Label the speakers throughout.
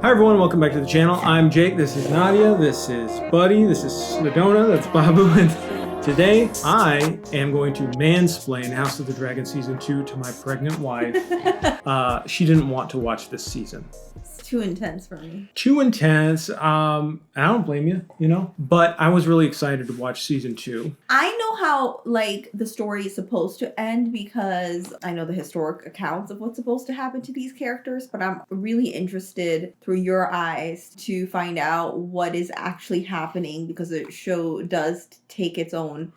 Speaker 1: Hi everyone, welcome back to the channel. I'm Jake, this is Nadia, this is Buddy, this is Sedona, that's Babu, and today I am going to mansplain House of the Dragon Season 2 to my pregnant wife. She didn't want to watch this season.
Speaker 2: It's too intense for me.
Speaker 1: Too intense. I don't blame you, but I was really excited to watch Season 2.
Speaker 2: I know how, the story is supposed to end because I know the historic accounts of what's supposed to happen to these characters, but I'm really interested through your eyes to find out what is actually happening because the show does take its own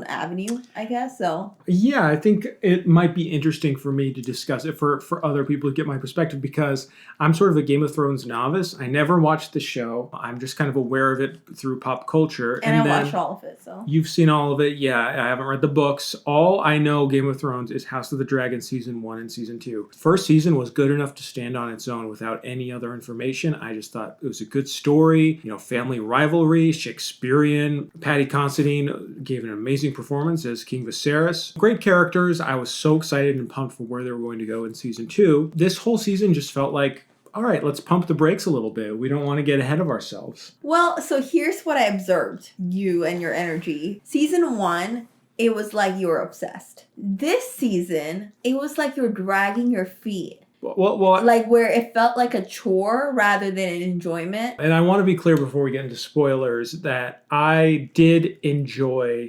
Speaker 2: avenue, I guess. So
Speaker 1: yeah, I think it might be interesting for me to discuss it for other people to get my perspective because I'm sort of a Game of Thrones novice. I never watched the show. I'm just kind of aware of it through pop culture.
Speaker 2: And I watched all of it, so.
Speaker 1: You've seen all of it. Yeah, I haven't read the books. All I know Game of Thrones is House of the Dragon Season 1 and Season 2. First season was good enough to stand on its own without any other information. I just thought it was a good story, family rivalry, Shakespearean. Paddy Considine gave an amazing performance as King Viserys. Great characters. I was so excited and pumped for where they were going to go in Season 2. This whole season just felt like, all right, let's pump the brakes a little bit. We don't want to get ahead of ourselves.
Speaker 2: Well, so here's what I observed, you and your energy. Season 1, it was like you were obsessed. This season, it was like you were dragging your feet.
Speaker 1: Well,
Speaker 2: like where it felt like a chore rather than an enjoyment.
Speaker 1: And I want to be clear before we get into spoilers that I did enjoy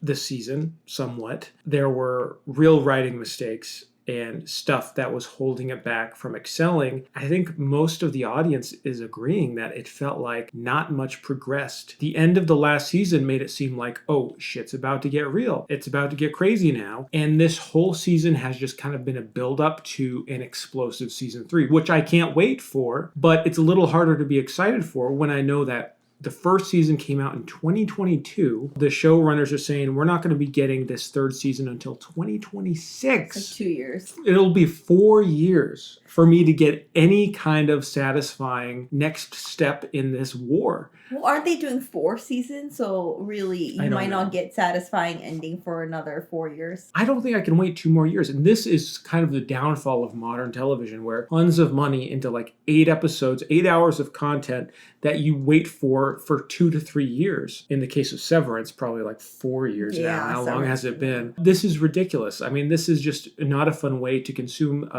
Speaker 1: the season somewhat. There were real writing mistakes and stuff that was holding it back from excelling. I think most of the audience is agreeing that it felt like not much progressed. The end of the last season made it seem like, oh, shit's about to get real. It's about to get crazy now. And this whole season has just kind of been a build-up to an explosive Season 3, which I can't wait for, but it's a little harder to be excited for when I know that the first season came out in 2022. The showrunners are saying we're not going to be getting this third season until 2026.
Speaker 2: Like 2 years.
Speaker 1: It'll be 4 years for me to get any kind of satisfying next step in this war.
Speaker 2: Well, aren't they doing 4 seasons? So really, you might not get satisfying ending for another 4 years.
Speaker 1: I don't think I can wait 2 more years. And this is kind of the downfall of modern television where tons of money into 8 episodes, 8 hours of content that you wait for 2 to 3 years. In the case of Severance, probably 4 years now. How long has it been? This is ridiculous. I mean, this is just not a fun way to consume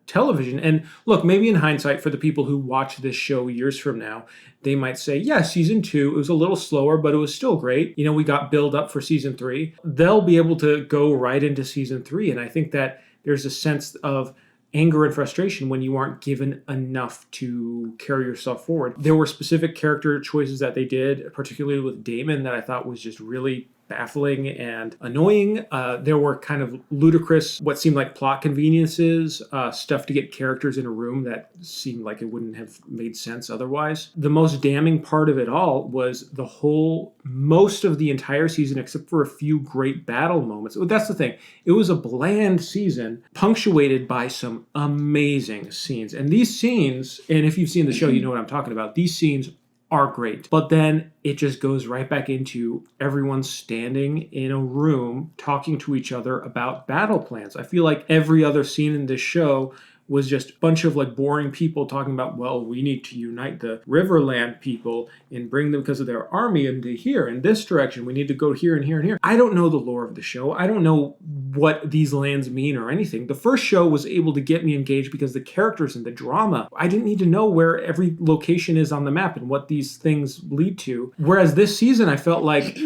Speaker 1: television. And look, maybe in hindsight, for the people who watch this show years from now, they might say, yeah, Season 2, it was a little slower, but it was still great. We got build up for Season 3. They'll be able to go right into Season 3. And I think that there's a sense of anger and frustration when you aren't given enough to carry yourself forward. There were specific character choices that they did, particularly with Daemon, that I thought was just really baffling and annoying. There were kind of ludicrous, what seemed like plot conveniences, stuff to get characters in a room that seemed like it wouldn't have made sense otherwise. The most damning part of it all was most of the entire season, except for a few great battle moments. That's the thing. It was a bland season, punctuated by some amazing scenes. And these scenes, and if you've seen the show, you know what I'm talking about. These scenes are great. But then it just goes right back into everyone standing in a room talking to each other about battle plans. I feel like every other scene in this show was just a bunch of boring people talking about, well, we need to unite the Riverland people and bring them because of their army into here in this direction. We need to go here and here and here. I don't know the lore of the show. I don't know what these lands mean or anything. The first show was able to get me engaged because the characters and the drama. I didn't need to know where every location is on the map and what these things lead to. Whereas this season, I felt like,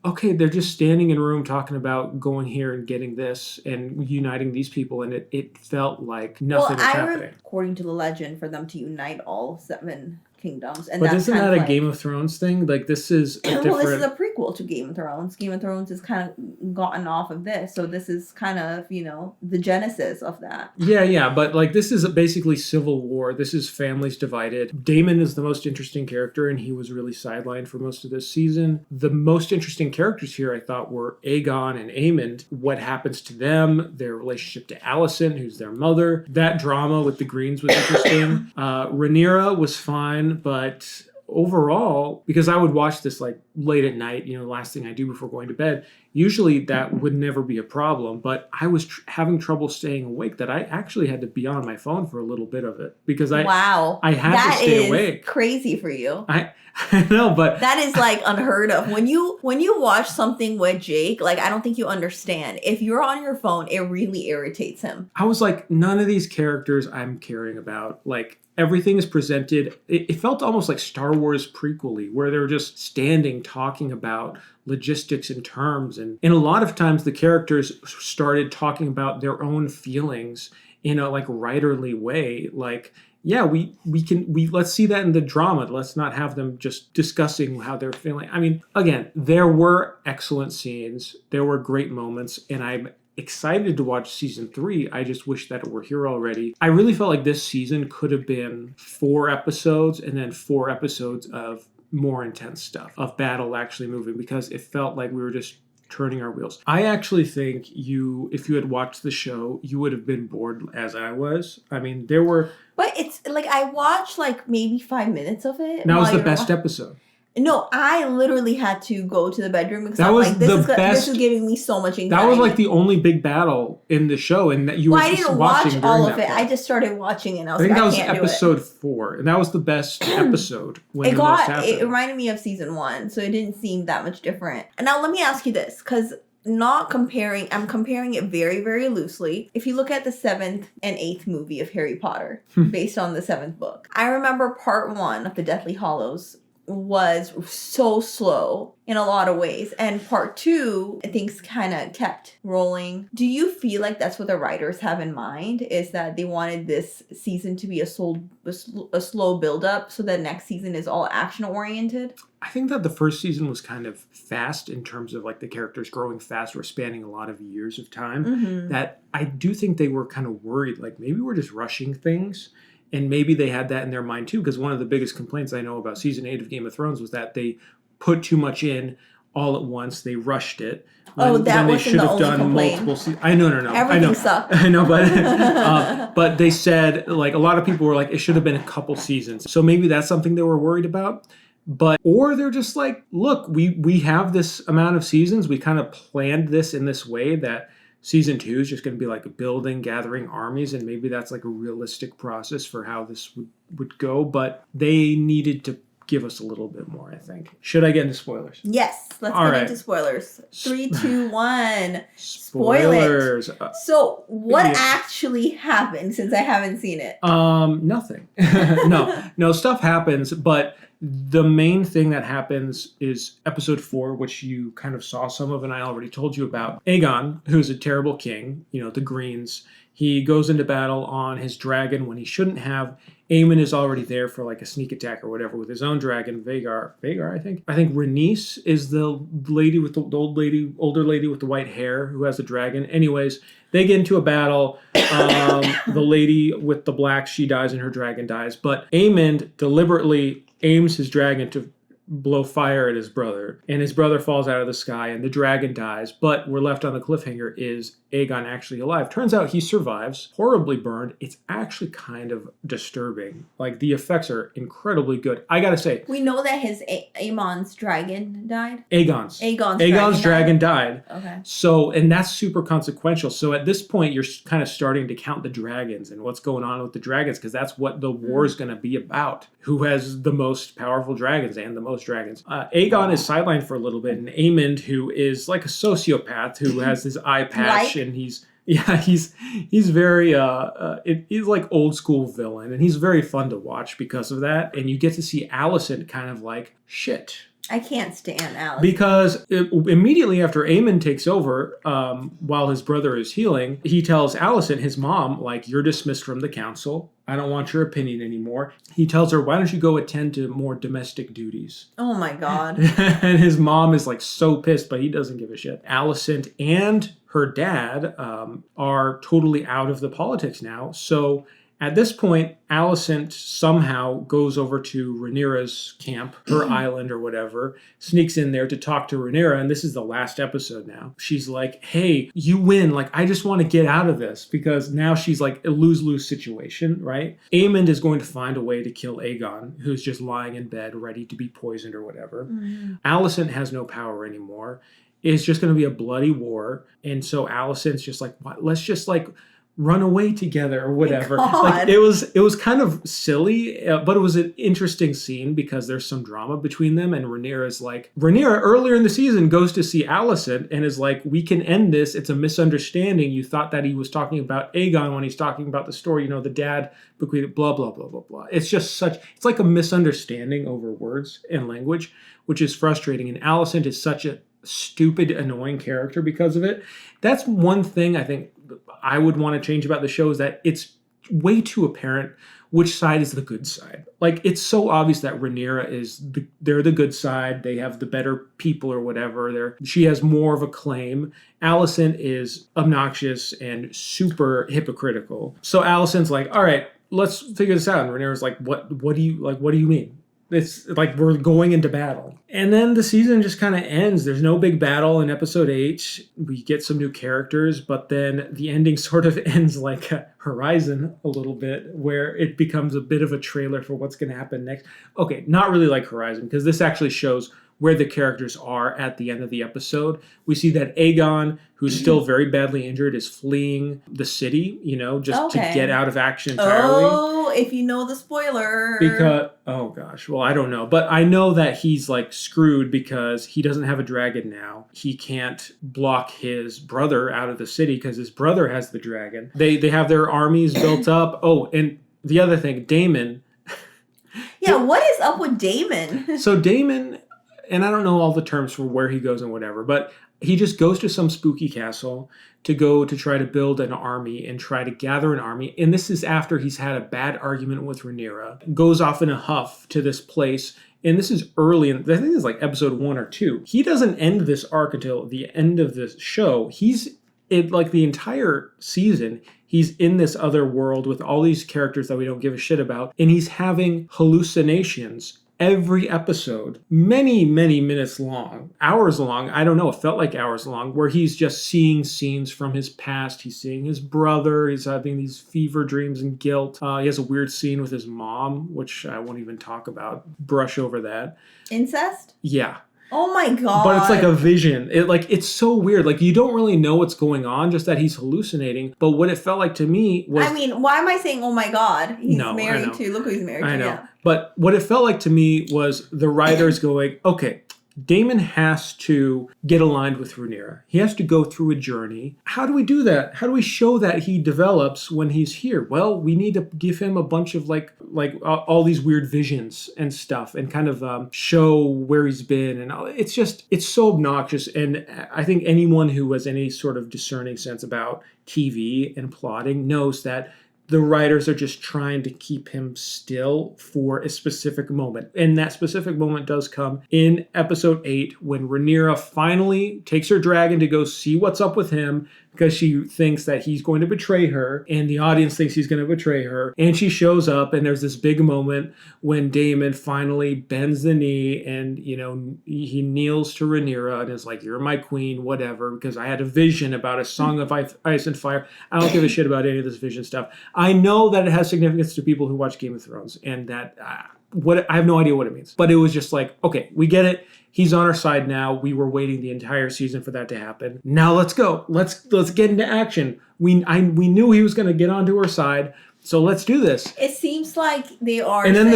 Speaker 1: okay, they're just standing in a room talking about going here and getting this and uniting these people. And it felt like nothing was happening.
Speaker 2: According to the legend, for them to unite all 7 kingdoms. And
Speaker 1: but isn't that a Game of Thrones thing? This is a different...
Speaker 2: Well, this is a prequel to Game of Thrones. Game of Thrones is kind of gotten off of this. So this is kind of, the genesis of that.
Speaker 1: Yeah. But this is basically civil war. This is families divided. Daemon is the most interesting character, and he was really sidelined for most of this season. The most interesting characters here, I thought, were Aegon and Aemond. What happens to them, their relationship to Alicent, who's their mother. That drama with the Greens was interesting. Rhaenyra was fine. But overall, because I would watch this late at night, the last thing I do before going to bed, Usually that would never be a problem, but I was having trouble staying awake that I actually had to be on my phone for a little bit of it because
Speaker 2: Wow.
Speaker 1: I had to stay awake.
Speaker 2: Crazy for you.
Speaker 1: I know, but
Speaker 2: that is like unheard of. When you watch something with Jake, like I don't think you understand. If you're on your phone, it really irritates him.
Speaker 1: I was like, none of these characters I'm caring about. Like everything is presented. It felt almost like Star Wars prequel-y, where they're just standing talking about logistics and terms. And a lot of times the characters started talking about their own feelings in a like writerly way. Like, yeah, we let's see that in the drama. Let's not have them just discussing how they're feeling. I mean, again, there were excellent scenes. There were great moments, and I'm excited to watch season 3. I just wish that it were here already. I really felt like this season could have been 4 episodes and then 4 episodes of more intense stuff, of battle actually moving, because it felt like we were just turning our wheels. I actually think if you had watched the show, you would have been bored as I was. I mean, there were...
Speaker 2: But it's like I watched like maybe 5 minutes of it.
Speaker 1: That was the best episode.
Speaker 2: No, I literally had to go to the bedroom because
Speaker 1: that
Speaker 2: I'm
Speaker 1: was
Speaker 2: like, this is giving me so much anxiety.
Speaker 1: That was like the only big battle in the show, and that you were just watching.
Speaker 2: I didn't watch all of it.
Speaker 1: Part.
Speaker 2: I just started watching it. And I
Speaker 1: think that was
Speaker 2: can't
Speaker 1: episode 4, and that was the best episode. When
Speaker 2: it reminded me of season 1, so it didn't seem that much different. And now let me ask you this, because I'm comparing it very, very loosely. If you look at the 7th and 8th movie of Harry Potter, based on the 7th book, I remember part 1 of the Deathly Hallows was so slow in a lot of ways, and part 2 things kind of kept rolling. Do you feel like that's what the writers have in mind, is that they wanted this season to be a slow build up so that next season is all action oriented?
Speaker 1: I think that the first season was kind of fast in terms of like the characters growing fast or spanning a lot of years of time, that I do think they were kind of worried, like maybe we're just rushing things. And maybe they had that in their mind too, because one of the biggest complaints I know about season 8 of Game of Thrones was that they put too much in all at once. They rushed it.
Speaker 2: When they should have done multiple seasons.
Speaker 1: I know.
Speaker 2: Everything sucked.
Speaker 1: I know, but they said, like, a lot of people were like, it should have been a couple seasons. So maybe that's something they were worried about. Or they're just like, look, we have this amount of seasons. We kind of planned this in this way that season 2 is just going to be like building, gathering armies, and maybe that's like a realistic process for how this would go. But they needed to give us a little bit more, I think. Should I get into spoilers?
Speaker 2: Yes, let's get into spoilers. 3, 2, 1.
Speaker 1: Spoilers.
Speaker 2: So, what actually happened, since I haven't seen it?
Speaker 1: Nothing. No, stuff happens, but the main thing that happens is episode 4, which you kind of saw some of and I already told you about. Aegon, who's a terrible king, the Greens, he goes into battle on his dragon when he shouldn't have. Aemon is already there for like a sneak attack or whatever with his own dragon, Vhagar, I think. I think Rhaenys is the lady with the older lady with the white hair who has the dragon. Anyways, they get into a battle. The lady with the black, she dies and her dragon dies. But Aemon deliberately aims his dragon to blow fire at his brother, and his brother falls out of the sky and the dragon dies, but we're left on the cliffhanger, is Aegon actually alive? Turns out he survives, horribly burned. It's actually kind of disturbing. Like, the effects are incredibly good. I gotta say,
Speaker 2: we know that his Aemon's dragon died.
Speaker 1: Aegon's dragon died.
Speaker 2: Okay.
Speaker 1: So, and that's super consequential. So at this point, you're kind of starting to count the dragons and what's going on with the dragons, because that's what the war is going to be about. Who has the most powerful dragons and the most dragons? Aegon is sidelined for a little bit, and Aemond, who is like a sociopath who has his eye patch, and he's very he's like old school villain, and he's very fun to watch because of that. And you get to see Alicent kind of like, shit,
Speaker 2: I can't stand Alicent.
Speaker 1: Because immediately after Aemon takes over, while his brother is healing, he tells Alicent, his mom, like, you're dismissed from the council. I don't want your opinion anymore. He tells her, why don't you go attend to more domestic duties?
Speaker 2: Oh my God.
Speaker 1: And his mom is like so pissed, but he doesn't give a shit. Alicent and her dad are totally out of the politics now. So at this point, Alicent somehow goes over to Rhaenyra's camp, her island or whatever, sneaks in there to talk to Rhaenyra, and this is the last episode now. She's like, hey, you win. Like, I just want to get out of this, because now she's like a lose-lose situation, right? Aemond is going to find a way to kill Aegon, who's just lying in bed ready to be poisoned or whatever. Mm-hmm. Alicent has no power anymore. is just going to be a bloody war. And so Alicent's just like, what? Let's just like run away together or whatever. Like it was kind of silly, but it was an interesting scene because there's some drama between them. And Rhaenyra earlier in the season goes to see Alicent and is like, we can end this. It's a misunderstanding. You thought that he was talking about Aegon when he's talking about the story, the dad bequeathed, blah, blah, blah, blah, blah. It's just it's like a misunderstanding over words and language, which is frustrating. And Alicent is such a stupid, annoying character because of it. That's one thing I think I would want to change about the show, is that it's way too apparent which side is the good side. Like, it's so obvious that Rhaenyra they're the good side. They have the better people or whatever. She has more of a claim. Alicent is obnoxious and super hypocritical. So Alicent's like, all right, let's figure this out. And Rhaenyra's like, what do you mean? It's like we're going into battle. And then the season just kind of ends. There's no big battle in episode 8. We get some new characters, but then the ending sort of ends like Horizon a little bit, where it becomes a bit of a trailer for what's going to happen next. Okay, not really like Horizon, because this actually shows where the characters are at the end of the episode. We see that Aegon, who's still very badly injured, is fleeing the city, just to get out of action entirely.
Speaker 2: Oh, if you know the spoiler.
Speaker 1: Because, oh gosh, well, I don't know. But I know that he's like screwed because he doesn't have a dragon now. He can't block his brother out of the city because his brother has the dragon. They have their armies built up. Oh, and the other thing, Daemon.
Speaker 2: Yeah, what is up with Daemon?
Speaker 1: So Daemon, and I don't know all the terms for where he goes and whatever, but he just goes to some spooky castle to try to build an army and try to gather an army. And this is after he's had a bad argument with Rhaenyra. Goes off in a huff to this place. And this is early in, I think it's like episode 1 or 2. He doesn't end this arc until the end of the show. Like the entire season, he's in this other world with all these characters that we don't give a shit about. And he's having hallucinations every episode, many, many minutes long, hours long. I don't know. It felt like hours long, where he's just seeing scenes from his past. He's seeing his brother. He's having these fever dreams and guilt. He has a weird scene with his mom, which I won't even talk about. Brush over that.
Speaker 2: Incest?
Speaker 1: Yeah.
Speaker 2: Oh my God.
Speaker 1: But it's like a vision. It's so weird. Like, you don't really know what's going on, just that he's hallucinating. But what it felt like to me was...
Speaker 2: I mean, why am I saying, oh my God? He's married to... Look who he's married to.
Speaker 1: I know.
Speaker 2: Yeah.
Speaker 1: But what it felt like to me was the writers going, okay, Daemon has to get aligned with Rhaenyra. He has to go through a journey. How do we do that? How do we show that he develops when he's here? Well, we need to give him a bunch of like all these weird visions and stuff, and kind of show where he's been. And it's so obnoxious. And I think anyone who has any sort of discerning sense about TV and plotting knows that the writers are just trying to keep him still for a specific moment. And that specific moment does come in episode 8, when Rhaenyra finally takes her dragon to go see what's up with him, because she thinks that he's going to betray her, and the audience thinks he's going to betray her. And she shows up, and there's this big moment when Daemon finally bends the knee, and, he kneels to Rhaenyra and is like, you're my queen, whatever, because I had a vision about a song of ice and fire. I don't give a shit about any of this vision stuff. I know that it has significance to people who watch Game of Thrones, and that I have no idea what it means. But it was just like, okay, we get it. He's on our side now. We were waiting the entire season for that to happen. Now let's go. Let's get into action. We knew he was going to get onto her side, so let's do this.
Speaker 2: It seems like they are.
Speaker 1: And then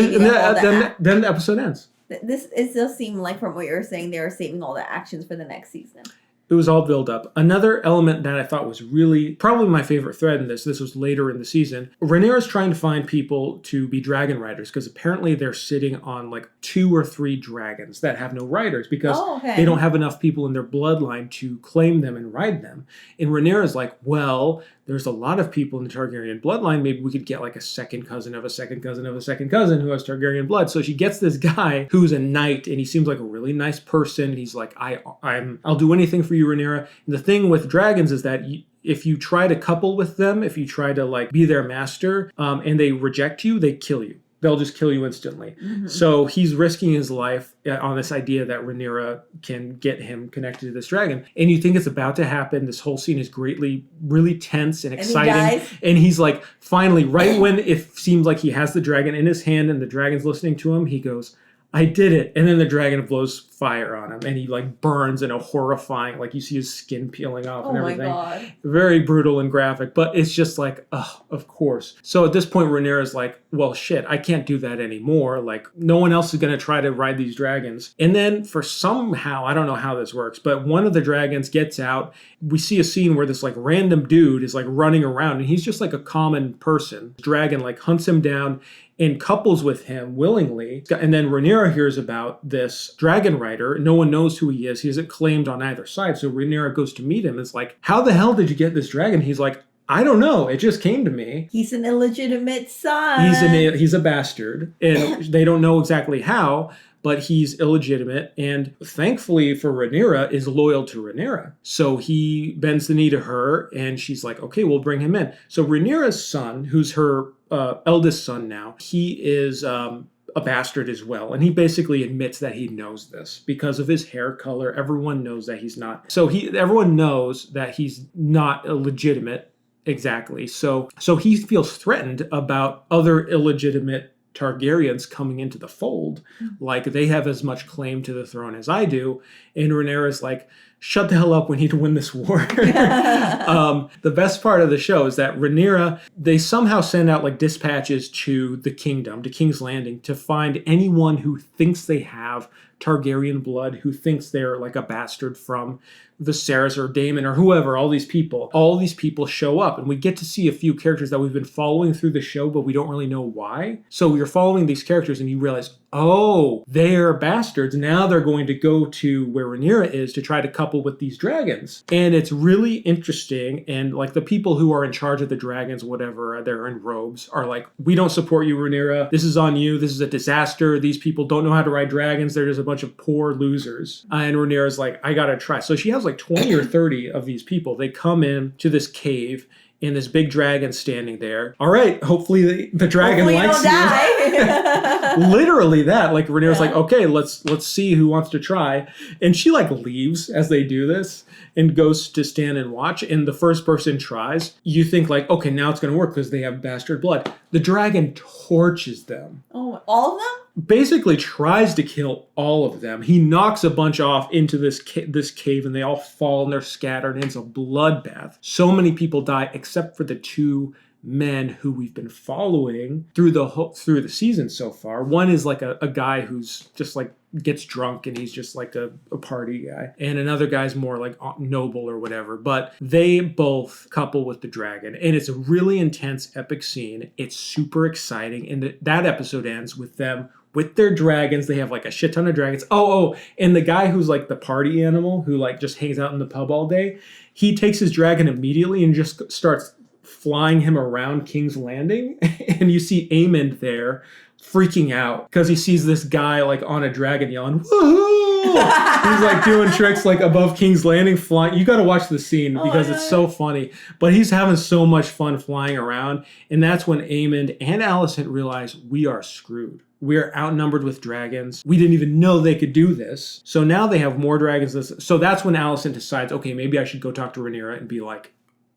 Speaker 1: then the episode ends.
Speaker 2: It does seem like, from what you're saying, they are saving all the actions for the next season.
Speaker 1: It was all built up. Another element that I thought was really probably my favorite thread in this was later in the season. Rhaenyra's trying to find people to be dragon riders, because apparently they're sitting on like 2 or 3 dragons that have no riders, because they don't have enough people in their bloodline to claim them and ride them. And Rhaenyra's like, well, there's a lot of people in the Targaryen bloodline. Maybe we could get like a second cousin of a second cousin of a second cousin who has Targaryen blood. So she gets this guy who's a knight, and he seems like a really nice person. He's like, I'll do anything for you, Rhaenyra. And the thing with dragons is that if you try to couple with them, if you try to like be their master, and they reject you, they kill you. They'll just kill you instantly. Mm-hmm. So he's risking his life on this idea that Rhaenyra can get him connected to this dragon. And you think it's about to happen. This whole scene is really tense and exciting. And he's like, finally, right when it seems like he has the dragon in his hand and the dragon's listening to him, he goes, I did it. And then the dragon blows fire on him and he like burns in a horrifying, like you see his skin peeling off and everything.
Speaker 2: Oh my God.
Speaker 1: Very brutal and graphic, but it's just like, oh, of course. So at this point, Rhaenyra's like, well, shit, I can't do that anymore. Like, no one else is going to try to ride these dragons. And then for somehow, I don't know how this works, but one of the dragons gets out. We see a scene where this like random dude is like running around and he's just like a common person. Dragon like hunts him down and couples with him willingly. And then Rhaenyra hears about this dragon rider. No one knows who he is. He isn't claimed on either side. So Rhaenyra goes to meet him. It's like, how the hell did you get this dragon? He's like, I don't know. It just came to me.
Speaker 2: He's an illegitimate son.
Speaker 1: He's a bastard. And they don't know exactly how, but he's illegitimate. And thankfully for Rhaenyra, is loyal to Rhaenyra. So he bends the knee to her and she's like, okay, we'll bring him in. So Rhaenyra's son, who's her eldest son now, he is a bastard as well. And he basically admits that he knows this because of his hair color. Everyone knows that he's not. So everyone knows that he's not illegitimate. Exactly. So he feels threatened about other illegitimate Targaryens coming into the fold. Like they have as much claim to the throne as I do. And Rhaenyra's like, shut the hell up, we need to win this war. The best part of the show is that Rhaenyra, they somehow send out like dispatches to the kingdom, to King's Landing, to find anyone who thinks they have Targaryen blood, who thinks they're like a bastard from Viserys or Daemon or whoever. All these people show up, and we get to see a few characters that we've been following through the show, but we don't really know why. So you're following these characters and you realize, oh, they're bastards. Now they're going to go to where Rhaenyra is to try to couple with these dragons. And it's really interesting. And like the people who are in charge of the dragons, whatever, they're in robes, are like, we don't support you, Rhaenyra. This is on you. This is a disaster. These people don't know how to ride dragons. They're just a bunch of poor losers. And Rhaenyra's like, I gotta try. So she has like 20 or 30 of these people. They come in to this cave and this big dragon standing there. All right, hopefully the dragon likes you. Literally that. Like Rhaenyra's like, okay, let's see who wants to try. And she like leaves as they do this and goes to stand and watch. And the first person tries. You think like, okay, now it's going to work because they have bastard blood. The dragon torches them.
Speaker 2: Oh, all of them?
Speaker 1: Basically tries to kill all of them. He knocks a bunch off into this cave and they all fall and they're scattered and it's a bloodbath. So many people die except for the two men who we've been following through the season so far. One is like a guy who's just like gets drunk and he's just like a party guy. And another guy's more like noble or whatever. But they both couple with the dragon. And it's a really intense, epic scene. It's super exciting. And that episode ends with them with their dragons. They have like a shit ton of dragons. Oh, and the guy who's like the party animal who like just hangs out in the pub all day, he takes his dragon immediately and just starts flying him around King's Landing. And you see Aemond there freaking out because he sees this guy like on a dragon yelling, woohoo! He's like doing tricks like above King's Landing flying. You got to watch the scene because it's so funny. But he's having so much fun flying around. And that's when Aemond and Alicent realize we are screwed. We're outnumbered with dragons. We didn't even know they could do this. So now they have more dragons. So that's when Alicent decides, okay, maybe I should go talk to Rhaenyra and be like,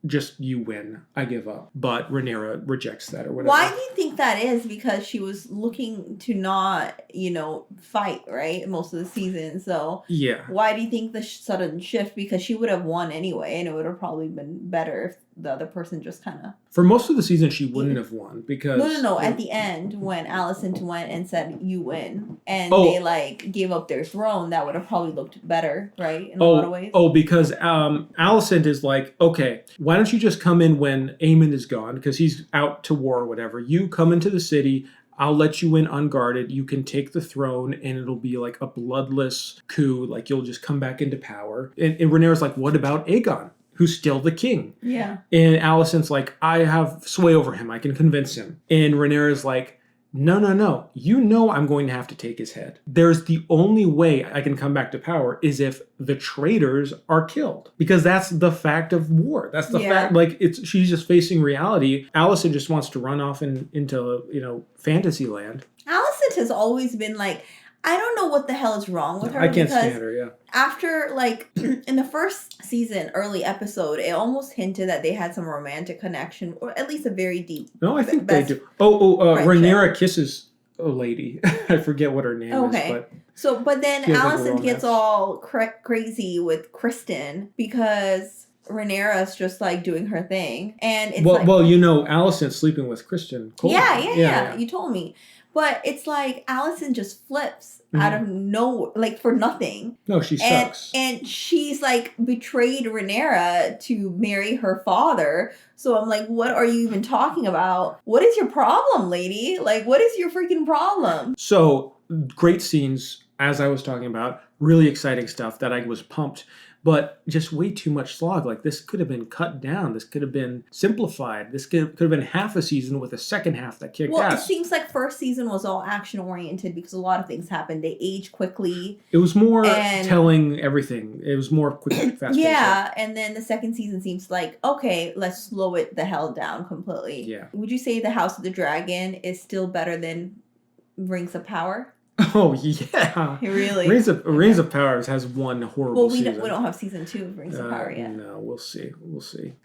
Speaker 1: just you win. I give up. But Rhaenyra rejects that or whatever.
Speaker 2: Why do you think that is? Because she was looking to not, fight, right? Most of the season. So
Speaker 1: yeah. Why
Speaker 2: do you think the sudden shift? Because she would have won anyway, and it would have probably been better if the other person just kind of...
Speaker 1: For most of the season, she wouldn't have won because...
Speaker 2: No. At the end, when Alicent went and said, you win, and they, like, gave up their throne, that would have probably looked better, right? In a lot of ways.
Speaker 1: Because Alicent is like, okay, why don't you just come in when Aemon is gone, because he's out to war or whatever. You come into the city, I'll let you in unguarded. You can take the throne and it'll be like a bloodless coup. Like you'll just come back into power. And Rhaenyra's like, what about Aegon, who's still the king?
Speaker 2: Yeah.
Speaker 1: And Alicent's like, I have sway over him. I can convince him. And Rhaenyra's like, no. You know I'm going to have to take his head. There's the only way I can come back to power is if the traitors are killed. Because that's the fact of war. That's the fact. Like, she's just facing reality. Alicent just wants to run off into, fantasy land.
Speaker 2: Alicent has always been like, I don't know what the hell is wrong with her.
Speaker 1: I can't stand her, yeah.
Speaker 2: After, like, in the first season, early episode, it almost hinted that they had some romantic connection, or at least a very deep...
Speaker 1: No, I think they do. Rhaenyra kisses lady. I forget what her name is, but
Speaker 2: So, but then
Speaker 1: she has, like, a
Speaker 2: Allison gets
Speaker 1: romance.
Speaker 2: all crazy with Kristen because Rhaenyra's just like doing her thing, and it's like,
Speaker 1: well, you know, Allison's sleeping with Kristen Cole.
Speaker 2: yeah, you told me, but it's like Allison just flips out of no, like, for nothing.
Speaker 1: No, she sucks.
Speaker 2: And she's like betrayed Rhaenyra to marry her father. So I'm like, what are you even talking about? What is your problem, lady? Like, what is your freaking problem?
Speaker 1: So great scenes, as I was talking about, really exciting stuff that I was pumped, but just way too much slog. Like, this could have been cut down. This could have been simplified. This could have been half a season with a second half that kicked
Speaker 2: Well,
Speaker 1: ass.
Speaker 2: it seems like first season was all action oriented because a lot of things happened. They age quickly.
Speaker 1: It was more telling everything. It was more quick, fast.
Speaker 2: Yeah, and then the second season seems like, okay, let's slow it the hell down completely.
Speaker 1: Yeah.
Speaker 2: Would you say The House of the Dragon is still better than Rings of Power?
Speaker 1: Oh, yeah.
Speaker 2: Really?
Speaker 1: Rings of Power has one horrible season.
Speaker 2: Well, we don't have season 2 of Rings of Power yet.
Speaker 1: No, we'll see.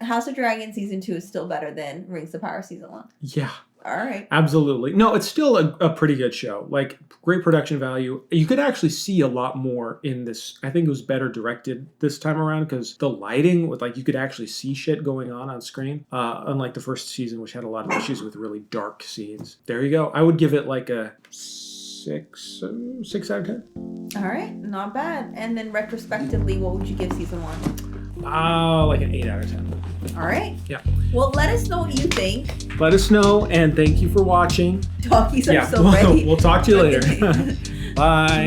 Speaker 2: House of Dragon season 2 is still better than Rings of Power season 1.
Speaker 1: Yeah.
Speaker 2: All right.
Speaker 1: Absolutely. No, it's still a pretty good show. Like, great production value. You could actually see a lot more in this. I think it was better directed this time around because the lighting, with, like, you could actually see shit going on screen. Unlike the first season, which had a lot of issues with really dark scenes. There you go. I would give it like a 6 out of 10.
Speaker 2: All right, not bad. And then retrospectively, what would you give season 1?
Speaker 1: Like an 8 out of 10.
Speaker 2: All right.
Speaker 1: Yeah.
Speaker 2: Well, let us know what you think.
Speaker 1: Let us know, and thank you for watching.
Speaker 2: Talkies are so ready.
Speaker 1: We'll talk to you later. Bye.
Speaker 2: Bye.